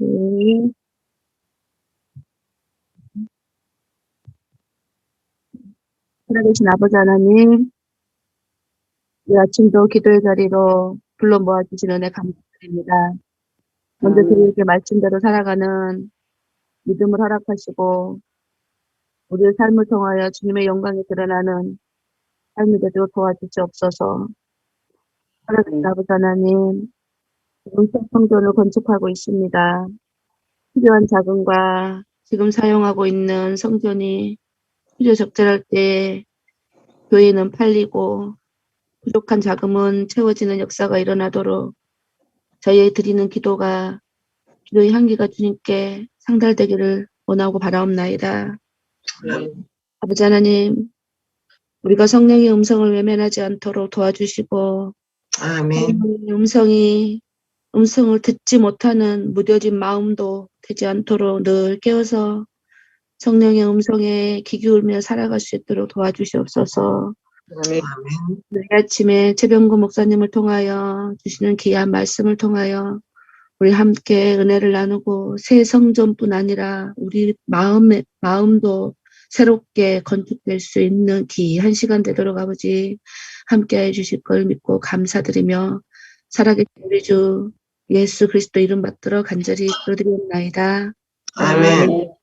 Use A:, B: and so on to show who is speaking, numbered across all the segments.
A: 네. 살아계신 아버지 하나님, 이 아침도 기도의 자리로 불러 모아주신 은혜 감사드립니다. 먼저 저희에게 말씀대로 살아가는 믿음을 허락하시고 우리의 삶을 통하여 주님의 영광이 드러나는 삶이 되도록 도와주시옵소서. 살아계신 아버지 하나님, 음성 성전을 건축하고 있습니다. 필요한 자금과 지금 사용하고 있는 성전이 필요 적절할 때 교회는 팔리고 부족한 자금은 채워지는 역사가 일어나도록 저희의 드리는 기도가 기도의 향기가 주님께 상달되기를 원하고 바라옵나이다. 아버지 하나님, 우리가 성령의 음성을 외면하지 않도록 도와주시고 성령의 음성을 듣지 못하는 무뎌진 마음도 되지 않도록 늘 깨어서 성령의 음성에 귀 기울며 살아갈 수 있도록 도와주시옵소서. 내일 아침에 최병구 목사님을 통하여 주시는 귀한 말씀을 통하여 우리 함께 은혜를 나누고 새 성전뿐 아니라 우리 마음도 새롭게 건축될 수 있는 귀한 시간 되도록 아버지 함께해 주실 걸 믿고 감사드리며 살아계신 우리 주 예수 그리스도 이름 받들어 간절히 기도드리옵나이다.
B: 아멘.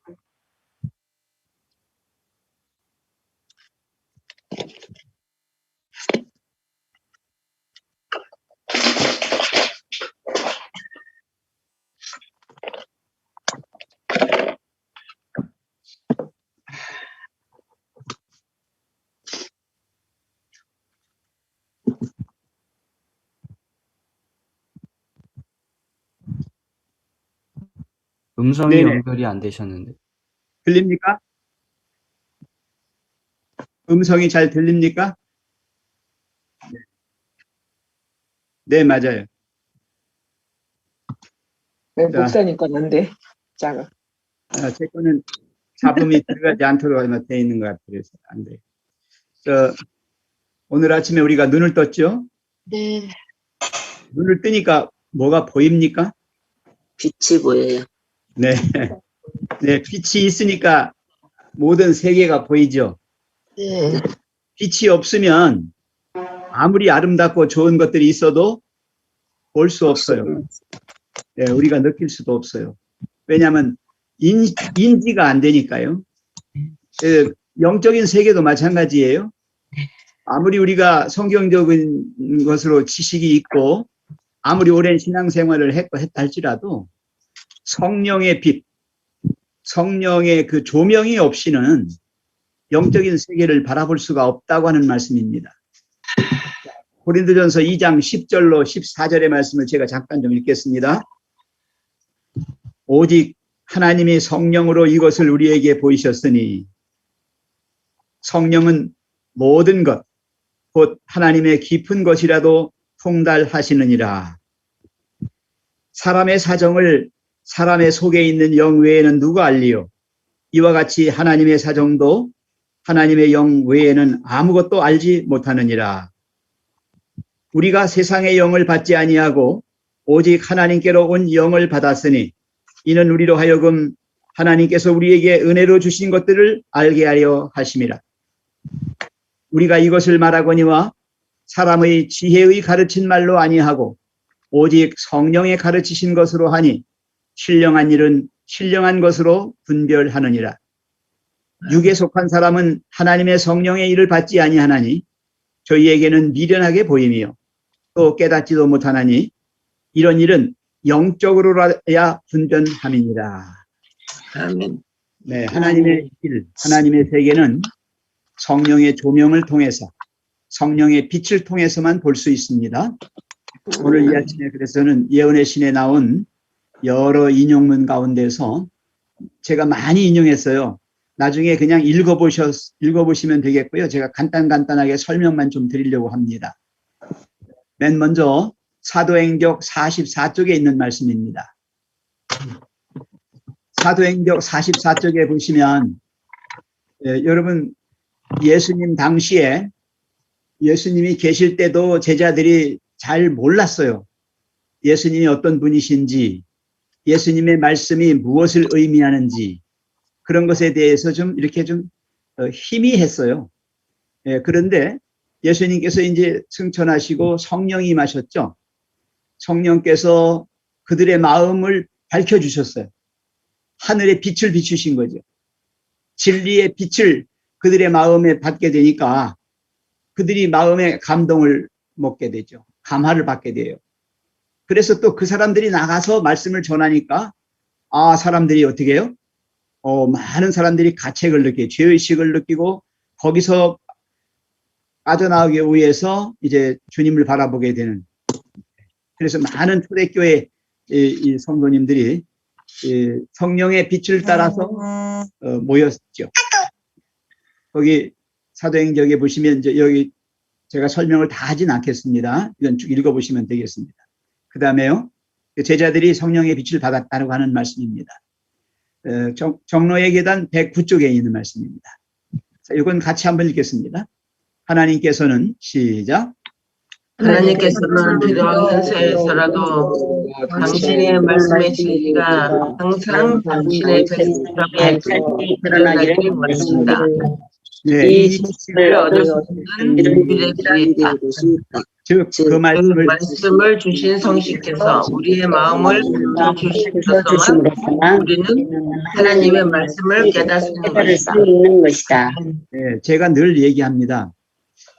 C: 음성이
D: 네네.
C: 연결이 안 되셨는데.
D: 들립니까? 음성이 잘 들립니까? 네, 맞아요.
B: 네, 목사님 건 안 돼. 작아.
D: 제 거는 잡음이 들어가지 않도록 되어 있는 것 같아요. 그래서 안 돼요. 오늘 아침에 우리가 눈을 떴죠?
A: 네.
D: 눈을 뜨니까 뭐가 보입니까?
B: 빛이 보여요.
D: 네. 네, 빛이 있으니까 모든 세계가 보이죠?
B: 네.
D: 빛이 없으면 아무리 아름답고 좋은 것들이 있어도 볼 수 없어요. 네, 우리가 느낄 수도 없어요. 왜냐하면 인지가 안 되니까요. 영적인 세계도 마찬가지예요. 아무리 우리가 성경적인 것으로 지식이 있고 아무리 오랜 신앙생활을 했다 할지라도 성령의 빛, 성령의 그 조명이 없이는 영적인 세계를 바라볼 수가 없다고 하는 말씀입니다. 고린도전서 2장 10절로 14절의 말씀을 제가 잠깐 좀 읽겠습니다. 오직 하나님이 성령으로 이것을 우리에게 보이셨으니 성령은 모든 것, 곧 하나님의 깊은 것이라도 통달하시느니라. 사람의 사정을 사람의 속에 있는 영 외에는 누가 알리요? 이와 같이 하나님의 사정도 하나님의 영 외에는 아무것도 알지 못하느니라. 우리가 세상의 영을 받지 아니하고 오직 하나님께로 온 영을 받았으니 이는 우리로 하여금 하나님께서 우리에게 은혜로 주신 것들을 알게 하려 하심이라. 우리가 이것을 말하거니와 사람의 지혜의 가르친 말로 아니하고 오직 성령의 가르치신 것으로 하니 신령한 일은 신령한 것으로 분별하느니라. 육에 속한 사람은 하나님의 성령의 일을 받지 아니하나니 저희에게는 미련하게 보이며 또 깨닫지도 못하나니 이런 일은 영적으로라야 분별함이니라.
B: 아멘.
D: 네, 하나님의 일, 하나님의 세계는 성령의 조명을 통해서 성령의 빛을 통해서만 볼 수 있습니다. 오늘 이 아침에 그래서는 예언의 신에 나온 여러 인용문 가운데서 제가 많이 인용했어요. 나중에 그냥 읽어보시면 되겠고요. 제가 간단하게 설명만 좀 드리려고 합니다. 맨 먼저 사도행적 44쪽에 있는 말씀입니다. 사도행적 44쪽에 보시면 여러분 예수님 당시에 예수님이 계실 때도 제자들이 잘 몰랐어요. 예수님이 어떤 분이신지 예수님의 말씀이 무엇을 의미하는지 그런 것에 대해서 좀 이렇게 좀 희미했어요. 예, 그런데 예수님께서 이제 승천하시고 성령이 임하셨죠. 성령께서 그들의 마음을 밝혀주셨어요. 하늘의 빛을 비추신 거죠. 진리의 빛을 그들의 마음에 받게 되니까 그들이 마음의 감동을 먹게 되죠. 감화를 받게 돼요. 그래서 또 그 사람들이 나가서 말씀을 전하니까 사람들이 어떻게 해요? 많은 사람들이 가책을 느끼고 죄의식을 느끼고 거기서 빠져나오기 위해서 이제 주님을 바라보게 되는. 그래서 많은 초대교회 이 성도님들이 성령의 빛을 따라서 모였죠. 거기 사도행전에 보시면 이제 여기 제가 설명을 다 하진 않겠습니다. 이건 쭉 읽어보시면 되겠습니다. 그 다음에요. 제자들이 성령의 빛을 받았다고 하는 말씀입니다. 정로의 계단 109쪽에 있는 말씀입니다. 자, 이건 같이 한번 읽겠습니다. 하나님께서는 시작.
B: 하나님께서는 비록 현세에서라도 당신의 말씀의 진리가 항상 당신의 백성에게 드러나기를 원하신다.
D: 네,
B: 이 진리를 얻을 수 있는 우리의 길이다.
D: 즉, 그
B: 말씀을 주신 성신께서 우리의 마음을 주심으로써만 우리는 하나님의 말씀을 깨달을 수 있는 것이다.
D: 네, 제가 늘 얘기합니다.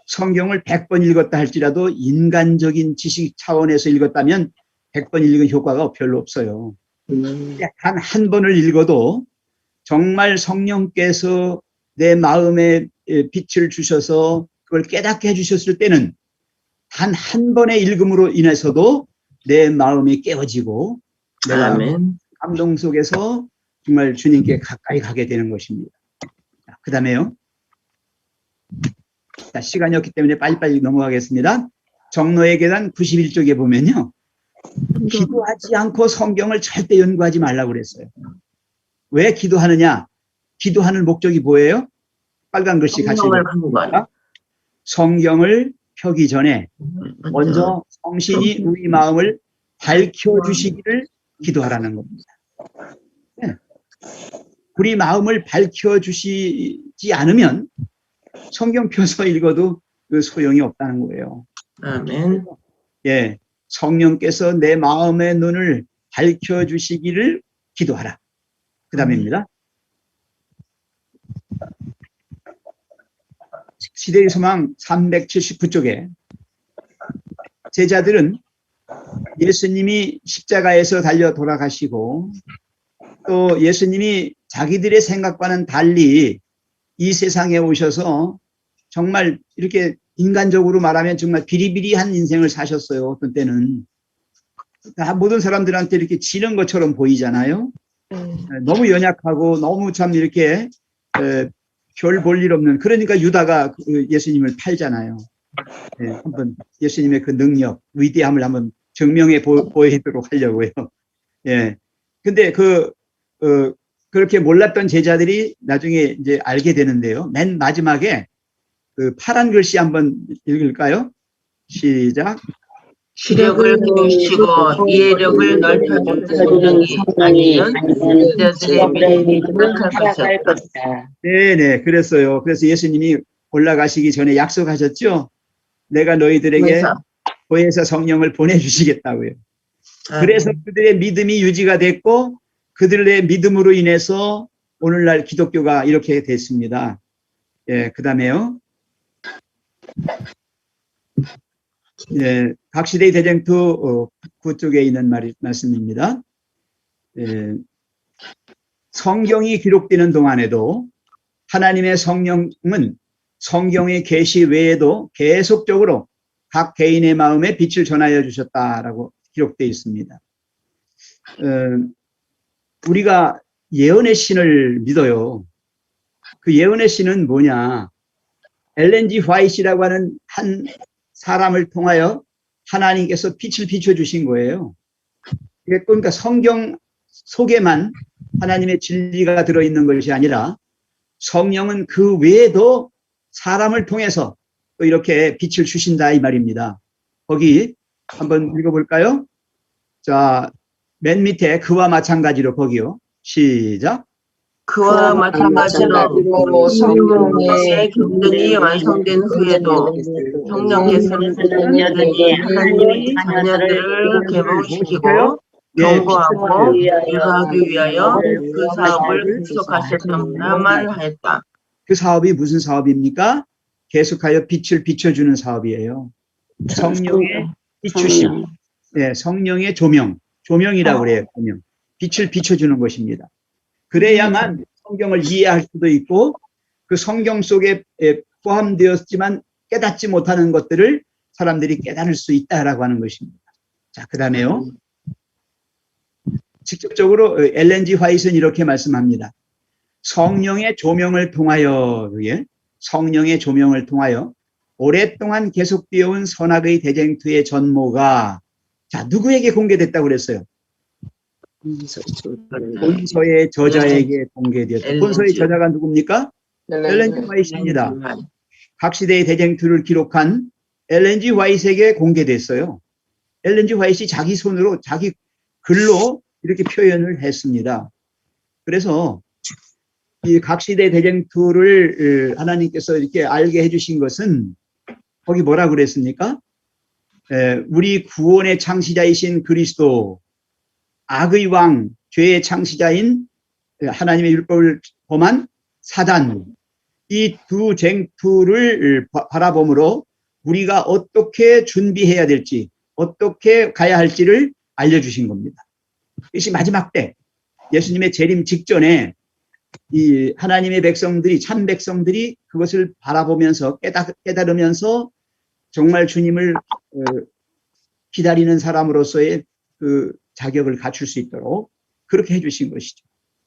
D: 성경을 100번 읽었다 할지라도 인간적인 지식 차원에서 읽었다면 100번 읽은 효과가 별로 없어요. 단 한 번을 읽어도 정말 성령께서 내 마음에 빛을 주셔서 그걸 깨닫게 해주셨을 때는 단 한 번의 읽음으로 인해서도 내 마음이 깨어지고 내가 감동 속에서 정말 주님께 가까이 가게 되는 것입니다. 그 다음에요. 자, 시간이 없기 때문에 빨리빨리 넘어가겠습니다. 정로의 계단 91쪽에 보면요. 기도하지 않고 성경을 절대 연구하지 말라고 그랬어요. 왜 기도하느냐? 기도하는 목적이 뭐예요? 빨간 글씨 같이 읽어봅니다. 성경을 펴기 전에 먼저 성신이 우리 마음을 밝혀주시기를 기도하라는 겁니다. 네. 우리 마음을 밝혀주시지 않으면 성경 펴서 읽어도 그 소용이 없다는 거예요.
B: 아멘.
D: 예, 성령께서 내 마음의 눈을 밝혀주시기를 기도하라. 그 다음입니다. 시대의 소망 379쪽에 제자들은 예수님이 십자가에서 달려 돌아가시고 또 예수님이 자기들의 생각과는 달리 이 세상에 오셔서 정말 이렇게 인간적으로 말하면 정말 비리비리한 인생을 사셨어요. 어떤 때는 다 모든 사람들한테 이렇게 지는 것처럼 보이잖아요. 너무 연약하고 너무 참 이렇게 별 볼 일 없는, 그러니까 유다가 예수님을 팔잖아요. 네, 한번 예수님의 그 능력, 위대함을 한번 증명해 보이도록 하려고요. 예. 근데 그렇게 몰랐던 제자들이 나중에 이제 알게 되는데요. 맨 마지막에 그 파란 글씨 한번 읽을까요? 시작.
B: 시력을 키우시고 이해력을 넓혀주는 성령이 아니면 제자들의 믿음을 살아갈 것이다.
D: 네네, 그랬어요. 그래서 예수님이 올라가시기 전에 약속하셨죠? 내가 너희들에게 보혜사 성령을 보내주시겠다고요. 그래서 그들의 믿음이 유지가 됐고 그들의 믿음으로 인해서 오늘날 기독교가 이렇게 됐습니다. 예, 그 다음에요. 예, 각시대의 대쟁투 9쪽에 있는 말씀입니다. 예, 성경이 기록되는 동안에도 하나님의 성령은 성경의 계시 외에도 계속적으로 각 개인의 마음에 빛을 전하여 주셨다라고 기록되어 있습니다. 우리가 예언의 신을 믿어요. 그 예언의 신은 뭐냐? 엘렌 G 화이트라고 하는 한 사람을 통하여 하나님께서 빛을 비춰주신 거예요. 그러니까 성경 속에만 하나님의 진리가 들어있는 것이 아니라 성령은 그 외에도 사람을 통해서 또 이렇게 빛을 주신다 이 말입니다. 거기 한번 읽어볼까요? 자, 맨 밑에 그와 마찬가지로 거기요. 시작.
B: 그와 마찬가지로 성령의 경륜이 완성된 후에도 성령께서는 여전히 하나님의 자녀들을 개몽시키고
D: 예,
B: 경고하고 유도하기 위하여 그 사업을 계속하셨다만 하였다.
D: 그 사업이 무슨 사업입니까? 계속하여 빛을 비춰주는 사업이에요. 성령의 비추심. 네, 성령의 조명. 조명이라고 그래요. 조명. 빛을 비춰주는 것입니다. 그래야만 성경을 이해할 수도 있고 그 성경 속에 포함되었지만 깨닫지 못하는 것들을 사람들이 깨달을 수 있다라고 하는 것입니다. 자, 그 다음에요. 직접적으로 엘렌 G 화이트는 이렇게 말씀합니다. 성령의 조명을 통하여, 성령의 조명을 통하여 오랫동안 계속되어 온 선악의 대쟁투의 전모가 자, 누구에게 공개됐다고 그랬어요? 본서의 저자에게 공개되었다. 본서의 저자가 누굽니까? 엘렌 G 화이트입니다. 각 시대의 대쟁투를 기록한 엘렌 G 화이트에게 공개됐어요. 엘렌 G 화이트이 자기 손으로 자기 글로 이렇게 표현을 했습니다. 그래서 이 각 시대 대쟁투를 하나님께서 이렇게 알게 해주신 것은 거기 뭐라고 그랬습니까? 우리 구원의 창시자이신 그리스도, 악의 왕, 죄의 창시자인 하나님의 율법을 범한 사단, 이 두 쟁투를 바라봄으로 우리가 어떻게 준비해야 될지, 어떻게 가야 할지를 알려주신 겁니다. 이것이 마지막 때 예수님의 재림 직전에 이 하나님의 백성들이, 참 백성들이 그것을 바라보면서 깨달으면서 정말 주님을 기다리는 사람으로서의 그 자격을 갖출 수 있도록 그렇게 해주신 것이죠.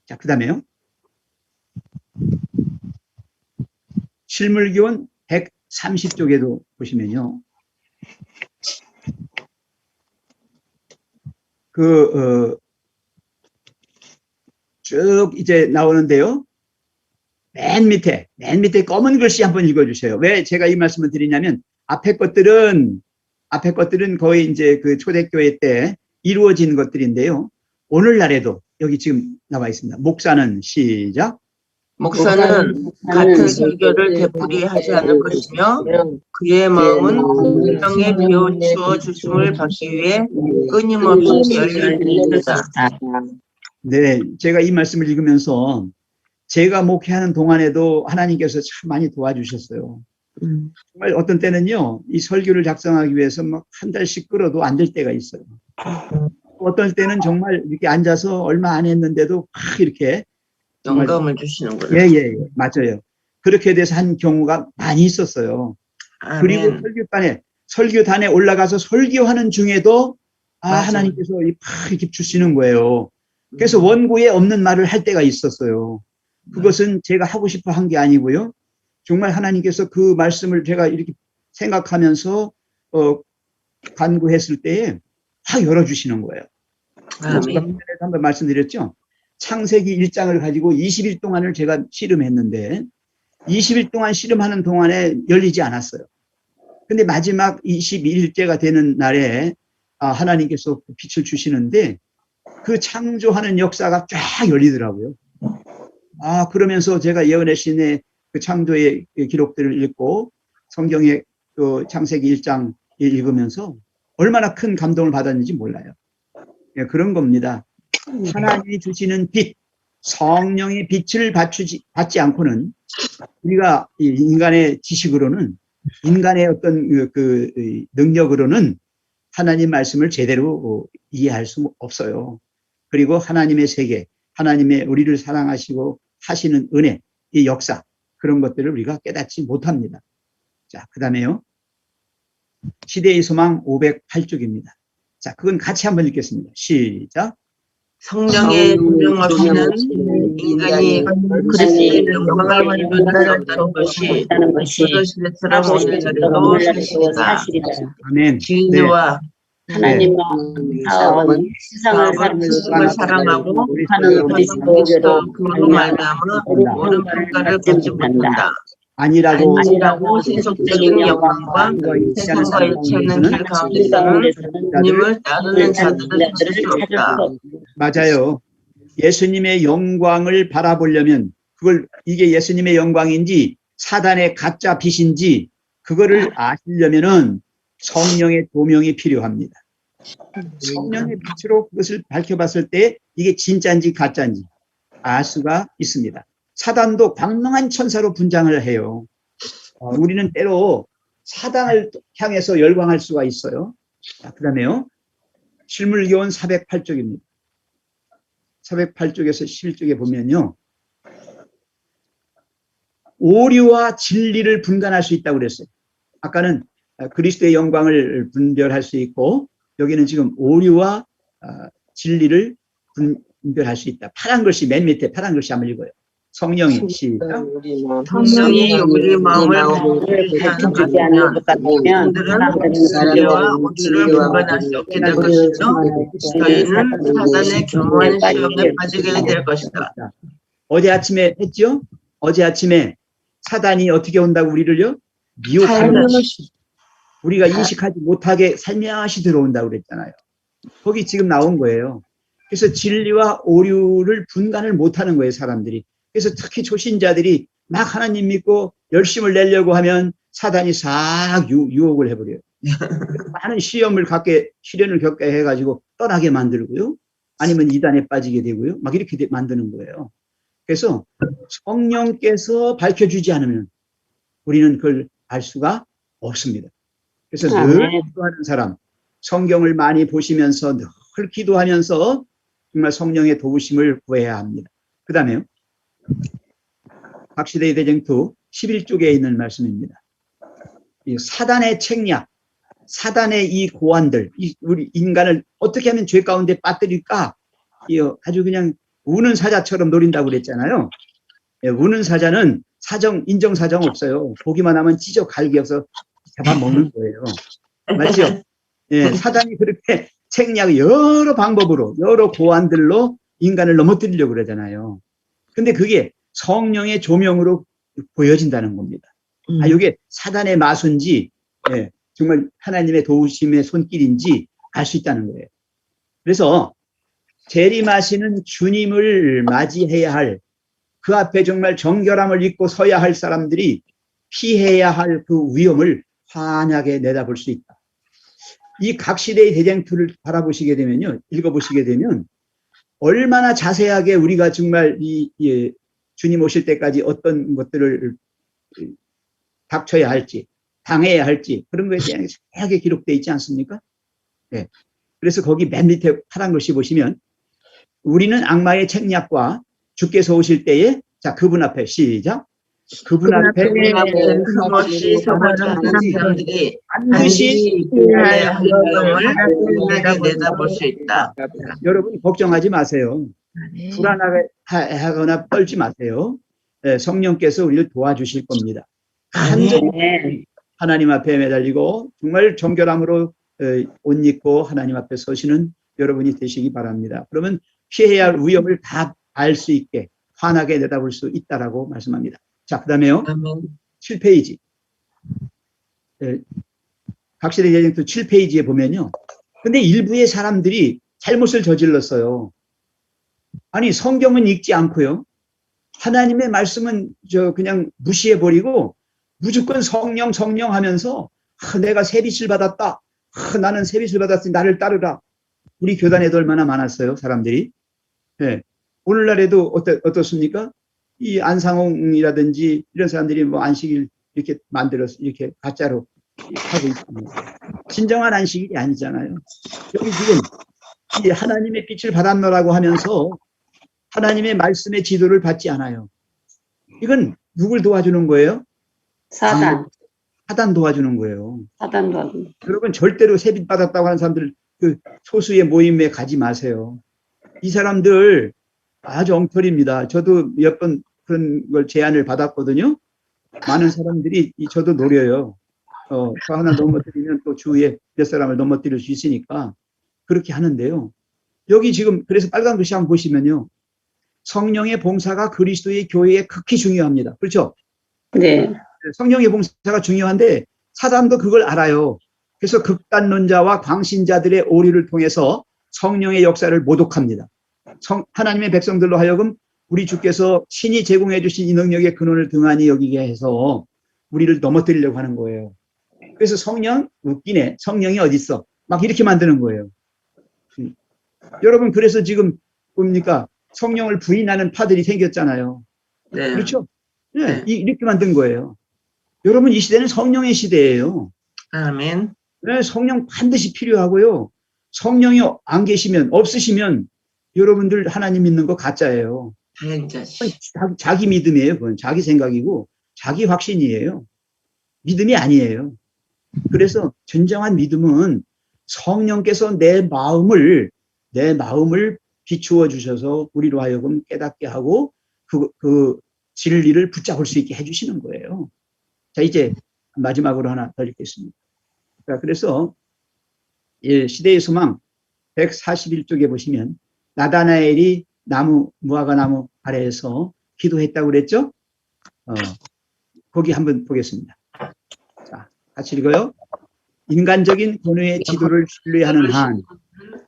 D: 자, 그 다음에요. 실물기원 130쪽에도 보시면요. 쭉 이제 나오는데요. 맨 밑에 검은 글씨 한번 읽어주세요. 왜 제가 이 말씀을 드리냐면 앞에 것들은 거의 이제 그 초대교회 때 이루어진 것들인데요. 오늘날에도 여기 지금 나와 있습니다. 목사는 시작.
B: 목사는 같은 설교를 되풀이하지 않을 것이며 그의 마음은 성령의 비추어 주심을 받기 위해 끊임없이 열려있다.
D: 네, 제가 이 말씀을 읽으면서 제가 목회하는 동안에도 하나님께서 참 많이 도와주셨어요. 정말 어떤 때는요, 이 설교를 작성하기 위해서 막 한 달씩 끌어도 안 될 때가 있어요. 어떤 때는 정말 이렇게 앉아서 얼마 안 했는데도 막 이렇게
B: 영감을 주시는군요.
D: 예, 맞아요. 그렇게 돼서 한 경우가 많이 있었어요.
B: 아멘.
D: 그리고 설교단에 올라가서 설교하는 중에도 하나님께서 막 이렇게 주시는 거예요. 그래서 원고에 없는 말을 할 때가 있었어요. 그것은 제가 하고 싶어 한 게 아니고요. 정말 하나님께서 그 말씀을 제가 이렇게 생각하면서 간구했을 때에 확 열어주시는 거예요.
B: 아멘.
D: 한번 말씀드렸죠. 창세기 1장을 가지고 20일 동안을 제가 씨름했는데 20일 동안 씨름하는 동안에 열리지 않았어요. 근데 마지막 21일째가 되는 날에 하나님께서 빛을 주시는데 그 창조하는 역사가 쫙 열리더라고요. 그러면서 제가 예언의 신의 그 창조의 기록들을 읽고 성경의 그 창세기 1장 읽으면서 얼마나 큰 감동을 받았는지 몰라요. 예, 그런 겁니다. 하나님이 주시는 빛, 성령의 빛을 받지 않고는 우리가 인간의 지식으로는, 인간의 어떤 그 능력으로는 하나님 말씀을 제대로 이해할 수 없어요. 그리고 하나님의 세계, 하나님의 우리를 사랑하시고 하시는 은혜, 이 역사, 그런 것들을 우리가 깨닫지 못합니다. 자, 그 다음에요. 시대의 소망 508쪽입니다. 자, 그건 같이 한번 읽겠습니다. 시작.
B: 성령의 조명 없이는 인간이 그리스도의 영광을 이룰 수 없다는 것이 사도시대처럼 오늘날에도 사실이다.
D: 아멘.
B: 진리와
C: 하나님과 사업은 세상을
B: 사랑하고
C: 하는 그리스도
B: 그로 말미암아 모든 평가를 받지 못한다.
D: 아니라고
B: 아니라고 세속적인 영광과 세상과 일치하는 길 가운데서는 주님을 따르는 자들을 찾을 수 없다.
D: 맞아요. 예수님의 영광을 바라보려면 이게 예수님의 영광인지 사단의 가짜 빛인지 그거를 아시려면은 성령의 조명이 필요합니다. 성령의 빛으로 그것을 밝혀봤을 때 이게 진짜인지 가짜인지 알 수가 있습니다. 사단도 광명한 천사로 분장을 해요. 우리는 때로 사단을 향해서 열광할 수가 있어요. 그 다음에요. 실물교원 408쪽입니다. 408쪽에서 11쪽에 보면요. 오류와 진리를 분간할 수 있다고 그랬어요. 아까는 그리스도의 영광을 분별할 수 있고 여기는 지금 오류와 진리를 분별할 수 있다. 파란 글씨 맨 밑에 파란 글씨 한번 읽어요. 성령이 시작.
B: 성령이 우리 마음을 밝혀주지 않는 것 같으면 사람들은 진리와 오류를 분간할 수 없게 될 것이죠. 저희는 사단의 교묘한 시험에 빠지게 될 것이다.
D: 어제 아침에 했죠? 어제 아침에 사단이 어떻게 온다고 우리를요? 미혹하는 우리가 인식하지 못하게 살며시 들어온다고 그랬잖아요. 거기 지금 나온 거예요. 그래서 진리와 오류를 분간을 못하는 거예요, 사람들이. 그래서 특히 초신자들이 막 하나님 믿고 열심을 내려고 하면 사단이 싹 유혹을 해버려요. 많은 시련을 겪게 해가지고 떠나게 만들고요. 아니면 이단에 빠지게 되고요. 막 이렇게 만드는 거예요. 그래서 성령께서 밝혀주지 않으면 우리는 그걸 알 수가 없습니다. 그래서 늘 기도하는 사람, 성경을 많이 보시면서 늘 기도하면서 정말 성령의 도우심을 구해야 합니다. 그 다음에요. 각시대의 대쟁투 11쪽에 있는 말씀입니다. 이 사단의 책략, 사단의 이 고안들, 우리 인간을 어떻게 하면 죄 가운데 빠뜨릴까? 아주 그냥 우는 사자처럼 노린다고 그랬잖아요. 예, 우는 사자는 인정 사정 없어요. 보기만 하면 찢어 갈겨서 잡아먹는 거예요. 맞죠? 예, 사단이 그렇게 책략 여러 방법으로, 여러 고안들로 인간을 넘어뜨리려고 그러잖아요. 근데 그게 성령의 조명으로 보여진다는 겁니다. 이게 사단의 마수인지, 예, 정말 하나님의 도우심의 손길인지 알 수 있다는 거예요. 그래서 재림하시는 주님을 맞이해야 할, 그 앞에 정말 정결함을 입고 서야 할 사람들이 피해야 할 그 위험을 환하게 내다볼 수 있다. 이 각 시대의 대쟁투를 바라보시게 되면요, 읽어보시게 되면 얼마나 자세하게 우리가 정말 주님 오실 때까지 어떤 것들을 닥쳐야 할지, 당해야 할지 그런 것에 대한 자세하게 기록되어 있지 않습니까? 네. 그래서 거기 맨 밑에 파란 글씨 보시면 우리는 악마의 책략과 주께서 오실 때에 자 그분 앞에 시작. 그분 앞에
B: 흠없이 서가는 사람들이
D: 반드시
B: 피해야 할 위험을 환하게 내다볼 수 있다.
D: 여러분 걱정하지 마세요. 불안하게 하거나 떨지 마세요. 네, 성령께서 우리를 도와주실 겁니다. 간절히 하나님 앞에 매달리고 정말 정결함으로 옷 입고 하나님 앞에 서시는 여러분이 되시기 바랍니다. 그러면 피해야 할 위험을 다 알 수 있게 환하게 내다볼 수 있다라고 말씀합니다. 자, 그 다음에요. 7페이지. 각시대 대쟁투 7페이지에 보면요. 근데 일부의 사람들이 잘못을 저질렀어요. 아니, 성경은 읽지 않고요. 하나님의 말씀은 그냥 무시해버리고 무조건 성령 하면서 내가 새빛을 받았다. 나는 새빛을 받았으니 나를 따르라. 우리 교단에도 얼마나 많았어요, 사람들이. 네. 오늘날에도 어떻습니까? 이 안상홍이라든지 이런 사람들이 뭐 안식일 이렇게 만들어서 이렇게 가짜로 하고 있습니다. 진정한 안식일이 아니잖아요. 여기 지금 이 하나님의 빛을 받았노라고 하면서 하나님의 말씀의 지도를 받지 않아요. 이건 누굴 도와주는 거예요? 사단 도와주는 거예요.
C: 사단 도와주는.
D: 여러분 절대로 새빛 받았다고 하는 사람들 그 소수의 모임에 가지 마세요. 이 사람들 아주 엉터리입니다. 저도 몇 번 그런 걸 제안을 받았거든요. 많은 사람들이 저도 노려요. 저 하나 넘어뜨리면 또 주위에 몇 사람을 넘어뜨릴 수 있으니까 그렇게 하는데요. 여기 지금 그래서 빨간 글씨 한번 보시면요. 성령의 봉사가 그리스도의 교회에 극히 중요합니다. 그렇죠?
C: 네.
D: 성령의 봉사가 중요한데 사단도 그걸 알아요. 그래서 극단론자와 광신자들의 오류를 통해서 성령의 역사를 모독합니다. 하나님의 백성들로 하여금 우리 주께서 신이 제공해 주신 이 능력의 근원을 등한히 여기게 해서 우리를 넘어뜨리려고 하는 거예요. 그래서 성령, 웃기네. 성령이 어딨어? 막 이렇게 만드는 거예요. 여러분, 그래서 지금 뭡니까? 성령을 부인하는 파들이 생겼잖아요.
B: 네.
D: 그렇죠? 네, 이렇게 만든 거예요. 여러분, 이 시대는 성령의 시대예요.
B: 아멘.
D: 네, 성령 반드시 필요하고요. 성령이 안 계시면, 없으시면 여러분들 하나님 믿는 거 가짜예요. 자기 믿음이에요. 그건 자기 생각이고 자기 확신이에요. 믿음이 아니에요. 그래서 진정한 믿음은 성령께서 내 마음을 비추어 주셔서 우리로 하여금 깨닫게 하고 그 진리를 붙잡을 수 있게 해주시는 거예요. 자, 이제 마지막으로 하나 더 읽겠습니다. 자, 그래서 시대의 소망 141쪽에 보시면 나다나엘이 무화과 나무 아래에서 기도했다고 그랬죠? 거기 한번 보겠습니다. 자, 같이 읽어요. 인간적인 권위의 지도를 신뢰하는 한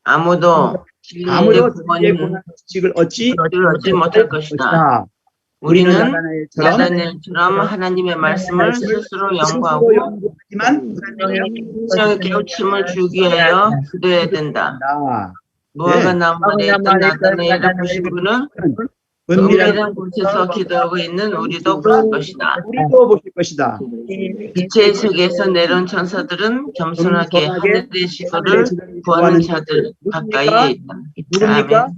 B: 아무도
D: 진리의 고난 지식을 얻지
B: 못할 것이다. 우리는 나다나엘처럼 하나님의 말씀을 스스로 연구하고 성령의 깨우침을 주기 위하여 기도해야 된다. 무화과 나무 아래에 있던 나다나엘을 보신 분은 은밀한 곳에서 기도하고 있는 우리도 보실 것이다. 빛의 세계에서 내려온 천사들은 겸손하게 하늘의 시거를 구하는 자들 가까이에 있다.
D: 누굽니까?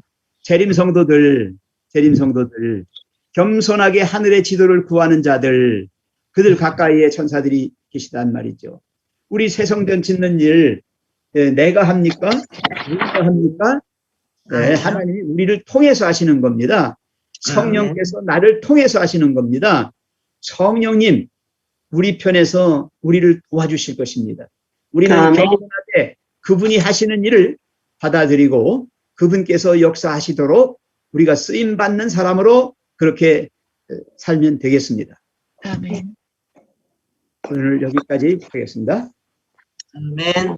D: 재림 성도들, 겸손하게 하늘의 지도를 구하는 자들, 그들 가까이에 천사들이 계시단 말이죠. 우리 새 성전 짓는 일 내가 합니까? 누가 합니까? 네, 하나님이 우리를 통해서 하시는 겁니다. 성령께서 나를 통해서 하시는 겁니다. 성령님, 우리 편에서 우리를 도와주실 것입니다. 우리는 겸손하게 그분이 하시는 일을 받아들이고 그분께서 역사하시도록 우리가 쓰임받는 사람으로 그렇게 살면 되겠습니다.
A: 아멘.
D: 오늘 여기까지 하겠습니다.
B: 아멘.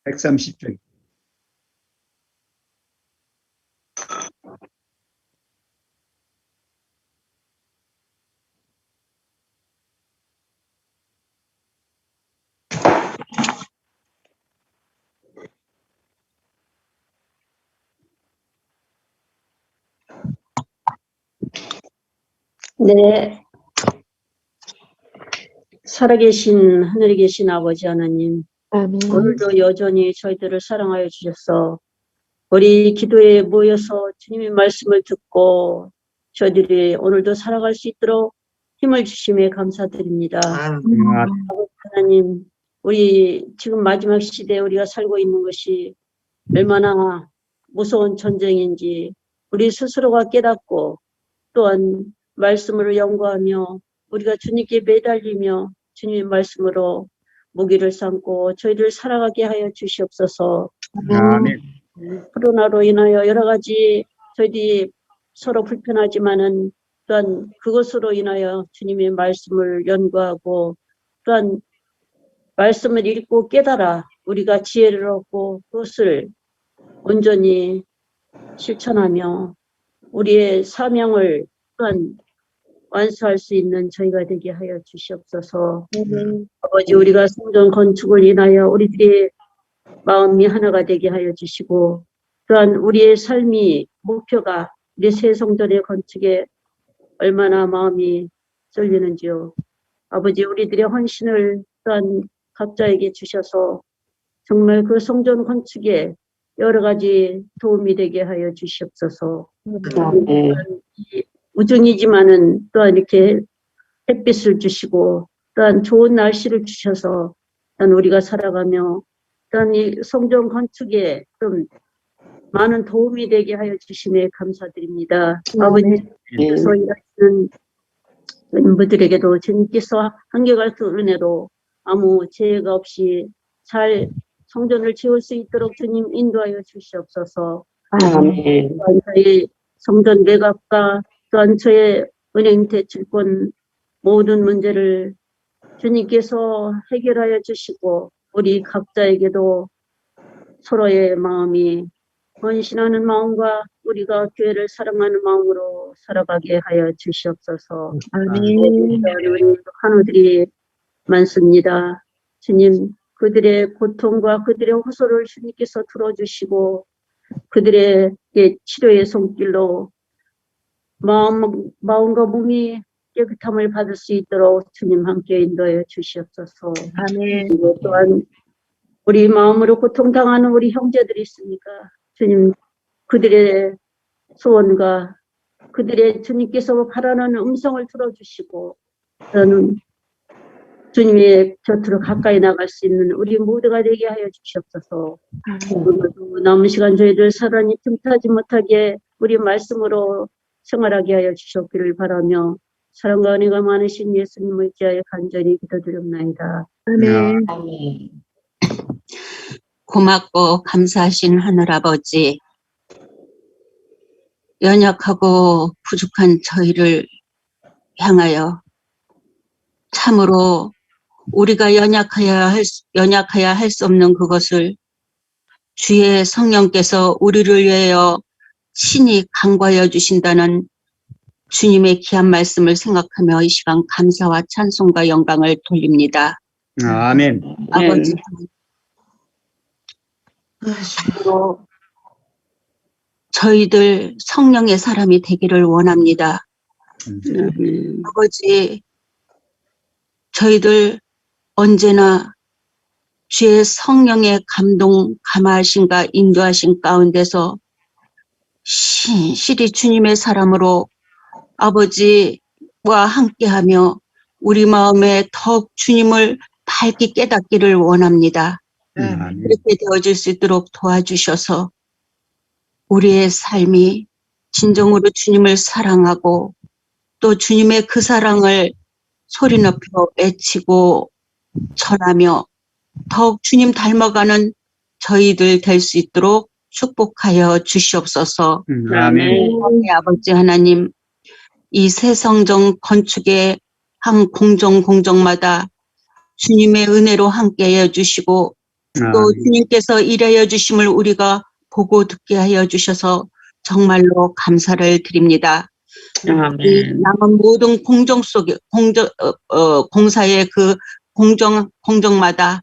D: 130쪽.
C: 네. 살아계신 하늘에 계신 아버지 하나님,
A: 아멘.
C: 오늘도 여전히 저희들을 사랑하여 주셔서 우리 기도에 모여서 주님의 말씀을 듣고 저희들이 오늘도 살아갈 수 있도록 힘을 주심에 감사드립니다. 아버지 하나님, 우리 지금 마지막 시대에 우리가 살고 있는 것이 얼마나 무서운 전쟁인지 우리 스스로가 깨닫고 또한 말씀으로 연구하며 우리가 주님께 매달리며 주님의 말씀으로 무기를 삼고 저희를 살아가게 하여 주시옵소서.
D: 아멘.
C: 코로나로 인하여 여러 가지 저희들이 서로 불편하지만은 또한 그것으로 인하여 주님의 말씀을 연구하고 또한 말씀을 읽고 깨달아 우리가 지혜를 얻고 그것을 온전히 실천하며 우리의 사명을 또한 완수할 수 있는 저희가 되게 하여 주시옵소서. 아버지, 우리가 성전 건축을 인하여 우리들의 마음이 하나가 되게 하여 주시고 또한 우리의 삶이 목표가 우리 새 성전의 건축에 얼마나 마음이 쏠리는지요. 아버지, 우리들의 헌신을 또한 각자에게 주셔서 정말 그 성전 건축에 여러 가지 도움이 되게 하여 주시옵소서. 우중이지만은 또한 이렇게 햇빛을 주시고 또한 좋은 날씨를 주셔서 또한 우리가 살아가며 또한 이 성전 건축에 좀 많은 도움이 되게 하여 주심에 감사드립니다.
A: 네.
C: 아버지께서 일하시는 분들에게도 주님께서 한결같은 은혜로 아무 재해가 없이 잘 성전을 지을 수 있도록 주님 인도하여 주시옵소서.
B: 아멘.
C: 또한 저희 성전 매각과 또한 저의 은행 대출권 모든 문제를 주님께서 해결하여 주시고 우리 각자에게도 서로의 마음이 헌신하는 마음과 우리가 교회를 사랑하는 마음으로 살아가게 하여 주시옵소서.
A: 아멘.
C: 우리 한우들이 많습니다. 주님, 그들의 고통과 그들의 호소를 주님께서 들어주시고 그들의 치료의 손길로 마음과 몸이 깨끗함을 받을 수 있도록 주님 함께 인도하여 주시옵소서.
A: 아멘.
C: 그리고 또한 우리 마음으로 고통당하는 우리 형제들이 있으니까 주님 그들의 소원과 그들의 주님께서 바라는 음성을 들어주시고 저는 주님의 곁으로 가까이 나갈 수 있는 우리 모두가 되게 하여 주시옵소서. 오늘도 남은 시간 저희들 사랑이 틈타지 못하게 우리 말씀으로 생활하게 하여 주시옵기를 바라며 사랑과 은혜가 많으신 예수님을 위하여 간절히 기도드립나이다.
A: 아멘.
B: 아멘.
E: 고맙고 감사하신 하늘아버지, 연약하고 부족한 저희를 향하여 참으로 우리가 연약해야 할 수 없는 그것을 주의 성령께서 우리를 위하여 친히 간과하여 주신다는 주님의 귀한 말씀을 생각하며 이 시간 감사와 찬송과 영광을 돌립니다.
D: 아멘.
E: 아버지,
A: 아이고.
E: 저희들 성령의 사람이 되기를 원합니다. 아버지, 저희들 언제나 주의 성령의 감동, 감화하심과 인도하심 가운데서 신실히 주님의 사람으로 아버지와 함께하며 우리 마음에 더욱 주님을 밝게 깨닫기를 원합니다.
D: 아멘.
E: 그렇게 되어질 수 있도록 도와주셔서 우리의 삶이 진정으로 주님을 사랑하고 또 주님의 그 사랑을 소리 높여 외치고 전하며 더욱 주님 닮아가는 저희들 될 수 있도록 축복하여 주시옵소서.
D: 아멘.
E: 우리 아버지 하나님, 이 새 성전 건축의 한 공정마다 주님의 은혜로 함께하여 주시고 또 주님께서 일하여 주심을 우리가 보고 듣게 하여 주셔서 정말로 감사를 드립니다. 이
B: 아멘.
E: 남은 모든 공사의 그 공정마다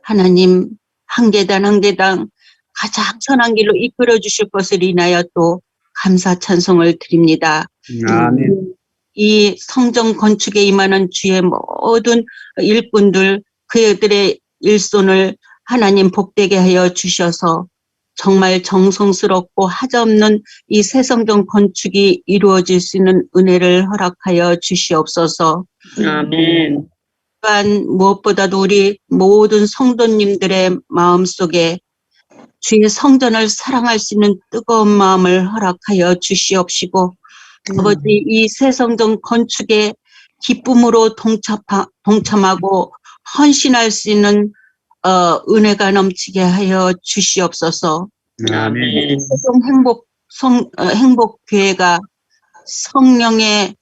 E: 하나님 한 계단 한 계단 가장 선한 길로 이끌어 주실 것을 인하여 또 감사 찬송을 드립니다.
D: 아멘.
E: 이 성전 건축에 임하는 주의 모든 일꾼들 그들의 일손을 하나님 복되게 하여 주셔서 정말 정성스럽고 하자없는 이 새 성전 건축이 이루어질 수 있는 은혜를 허락하여 주시옵소서.
B: 아멘.
E: 또한 무엇보다도 우리 모든 성도님들의 마음속에 주의 성전을 사랑할 수 있는 뜨거운 마음을 허락하여 주시옵시고 아버지 이 새 성전 건축에 기쁨으로 동참하고 헌신할 수 있는 은혜가 넘치게 하여 주시옵소서.
B: 아멘.
E: 최종 행복교회가 성령의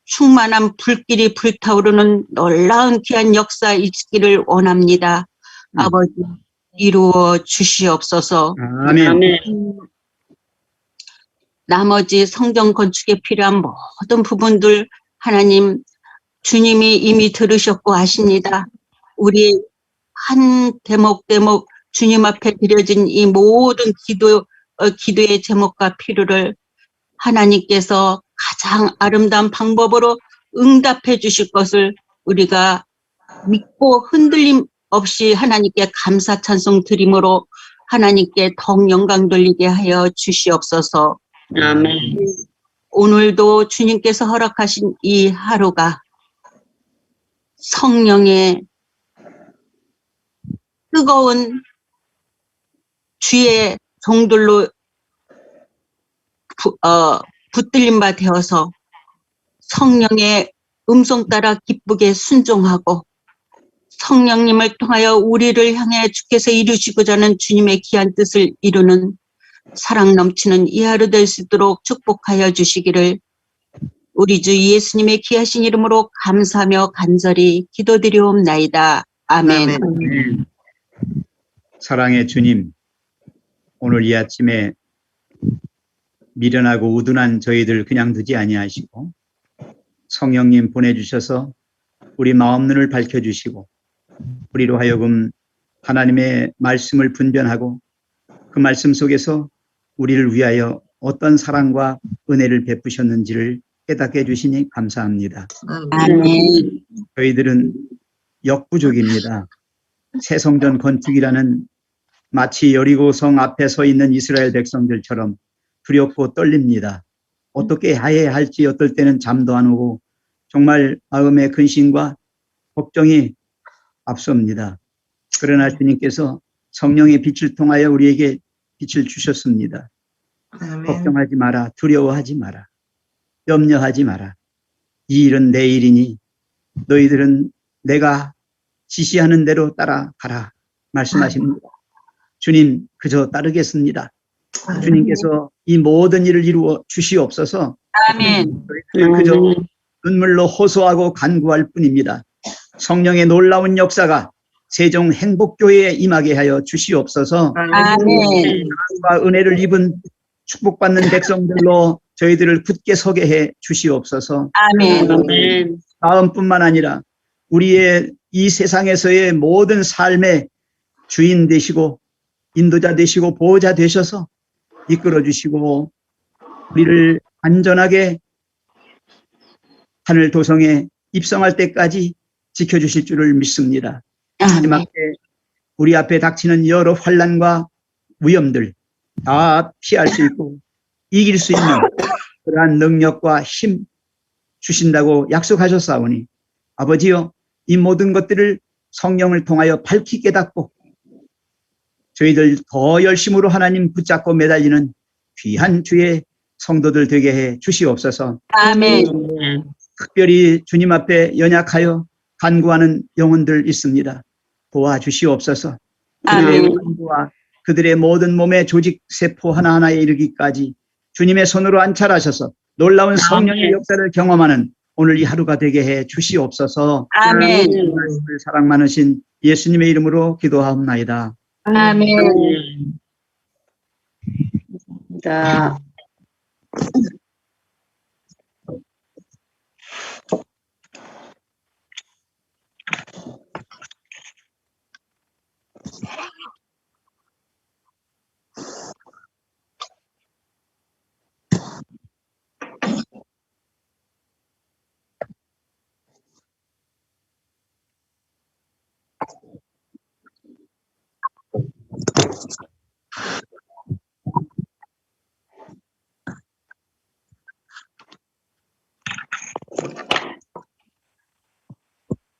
E: 충만한 불길이 불타오르는 놀라운 귀한 역사 있기를 원합니다. 아버지 이루어 주시옵소서.
D: 아멘.
B: 아멘.
E: 나머지 성전 건축에 필요한 모든 부분들 하나님 주님이 이미 들으셨고 아십니다. 우리 한 대목 주님 앞에 드려진 이 모든 기도의 제목과 필요를 하나님께서 가장 아름다운 방법으로 응답해 주실 것을 우리가 믿고 흔들림 없이 하나님께 감사 찬송 드림으로 하나님께 더욱 영광 돌리게 하여 주시옵소서.
B: 아멘.
E: 오늘도 주님께서 허락하신 이 하루가 성령의 뜨거운 주의 종들로 붙들린 바 되어서 성령의 음성 따라 기쁘게 순종하고 성령님을 통하여 우리를 향해 주께서 이루시고자 하는 주님의 귀한 뜻을 이루는 사랑 넘치는 이 하루 될 수 있도록 축복하여 주시기를 우리 주 예수님의 귀하신 이름으로 감사하며 간절히 기도드리옵나이다. 아멘.
B: 아멘.
D: 사랑의 주님, 오늘 이 아침에 미련하고 우둔한 저희들 그냥 두지 아니하시고 성령님 보내주셔서 우리 마음 눈을 밝혀주시고 우리로 하여금 하나님의 말씀을 분별하고 그 말씀 속에서 우리를 위하여 어떤 사랑과 은혜를 베푸셨는지를 깨닫게 해주시니 감사합니다.
E: 아멘.
D: 저희들은 역부족입니다. 새 성전 건축이라는 마치 여리고성 앞에 서 있는 이스라엘 백성들처럼 두렵고 떨립니다. 어떻게 해야 할지 어떨 때는 잠도 안 오고 정말 마음의 근심과 걱정이 앞섭니다. 그러나 주님께서 성령의 빛을 통하여 우리에게 빛을 주셨습니다.
B: 아멘.
D: 걱정하지 마라. 두려워하지 마라. 염려하지 마라. 이 일은 내 일이니 너희들은 내가 지시하는 대로 따라가라 말씀하십니다. 주님 그저 따르겠습니다. 주님께서 이 모든 일을 이루어 주시옵소서.
E: 아멘.
D: 그저 눈물로 호소하고 간구할 뿐입니다. 성령의 놀라운 역사가 세종 행복교회에 임하게 하여 주시옵소서.
E: 아멘.
D: 사랑과 은혜를 입은 축복받는 백성들로 저희들을 굳게 서게 해 주시옵소서.
E: 아멘.
D: 마음뿐만 아니라 우리의 이 세상에서의 모든 삶의 주인 되시고 인도자 되시고 보호자 되셔서 이끌어 주시고 우리를 안전하게 하늘 도성에 입성할 때까지 지켜주실 줄을 믿습니다.
E: 아멘.
D: 마지막에 우리 앞에 닥치는 여러 환난과 위험들 다 피할 수 있고 이길 수 있는 그러한 능력과 힘 주신다고 약속하셨사오니 아버지여 이 모든 것들을 성령을 통하여 밝히 깨닫고 저희들 더 열심으로 하나님 붙잡고 매달리는 귀한 주의 성도들 되게 해 주시옵소서.
E: 아멘.
D: 특별히 주님 앞에 연약하여 간구하는 영혼들 있습니다. 도와주시옵소서. 그들의
E: 아멘.
D: 간구와 그들의 모든 몸의 조직 세포 하나하나에 이르기까지 주님의 손으로 안찰하셔서 놀라운 성령의 역사를 경험하는 오늘 이 하루가 되게 해 주시옵소서.
E: 아멘.
D: 말씀을 사랑 많으신 예수님의 이름으로 기도하옵나이다.
E: 아멘.
C: 자,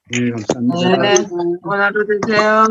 D: 네, 감사합니다.
B: 네. 오늘 하루 되세요.